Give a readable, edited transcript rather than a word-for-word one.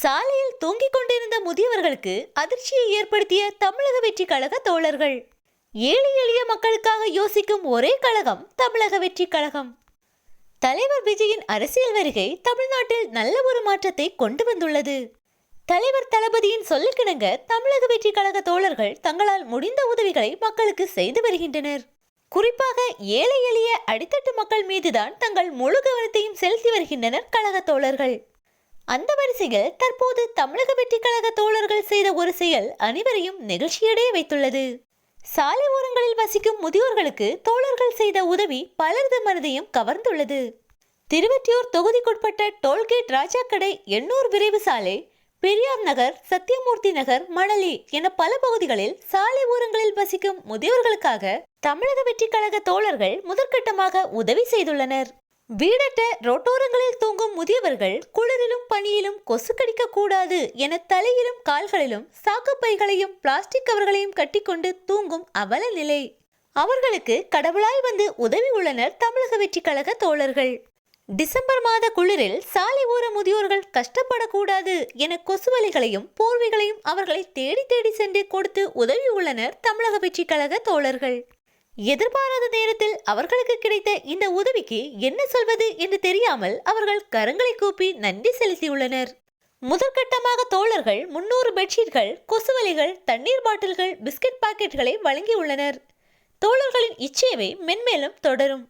சாலையில் தூங்கிக் கொண்டிருந்த முதியவர்களுக்கு அதிர்ச்சியை ஏற்படுத்திய தமிழக வெற்றி கழக தோழர்கள். ஏழை எளிய மக்களுக்காக யோசிக்கும் ஒரே கழகம் தமிழக வெற்றி கழகம். தலைவர் விஜயின் அரசியல் வருகை தமிழ்நாட்டில் நல்ல ஒரு மாற்றத்தை கொண்டு வந்துள்ளது. தலைவர் தளபதியின் சொல்லுக்கிணங்க தமிழக வெற்றி கழக தோழர்கள் தங்களால் முடிந்த உதவிகளை மக்களுக்கு செய்து வருகின்றனர். குறிப்பாக ஏழை எளிய அடித்தட்டு மக்கள் மீதுதான் தங்கள் முழு கவனத்தையும் செலுத்தி வருகின்றனர் கழக தோழர்கள். அந்த வரிசையில் தற்போது தமிழக வெற்றி கழக தோழர்கள் செய்த ஒரு செயல் அனைவரையும் நெகிழ்ச்சியடைய வைத்துள்ளது. சாலை ஓரங்களில் வசிக்கும் முதியோர்களுக்கு தோழர்கள் செய்த உதவி பலரது மனதையும் கவர்ந்துள்ளது. திருவெற்றியூர் தொகுதிக்குட்பட்ட டோல்கேட் ராஜாக்கடை எண்ணூர் விரைவு சாலை, பெரியார் நகர், சத்தியமூர்த்தி நகர், மணலி என பல பகுதிகளில் சாலை ஓரங்களில் வசிக்கும் முதியோர்களுக்காக தமிழக வெற்றி கழக தோழர்கள் முதற்கட்டமாக உதவி செய்துள்ளனர். வீடற்ற ரோட்டோரங்களில் தூங்கும் முதியவர்கள் குளிரிலும் பனியிலும் கொசு கடிக்க கூடாது என தலையிலும் கால்களிலும் சாக்குப்பைகளையும் பிளாஸ்டிக் கவர்களையும் கட்டிக்கொண்டு தூங்கும் அவல நிலை. அவர்களுக்கு கடவுளாய் வந்து உதவி உள்ளனர் தமிழக வெற்றி கழக தோழர்கள். டிசம்பர் மாத குளிரில் சாலை ஓர முதியோர்கள் கஷ்டப்படக்கூடாது என கொசுவலைகளையும் போர்வைகளையும் அவர்களை தேடி தேடி சென்று கொடுத்து உதவி உள்ளனர் தமிழக வெற்றி கழக தோழர்கள். எதிர்பாராத நேரத்தில் அவர்களுக்கு கிடைத்த இந்த உதவிக்கு என்ன சொல்வது என்று தெரியாமல் அவர்கள் கரங்களை கூப்பி நன்றி செலுத்தியுள்ளனர். முதற்கட்டமாக தோழர்கள் 300 பெட்ஷீட்கள், கொசுவலைகள், தண்ணீர் பாட்டில்கள், பிஸ்கட் பாக்கெட்டுகளை வழங்கியுள்ளனர். தோழர்களின் இச்சேவை மென்மேலும் தொடரும்.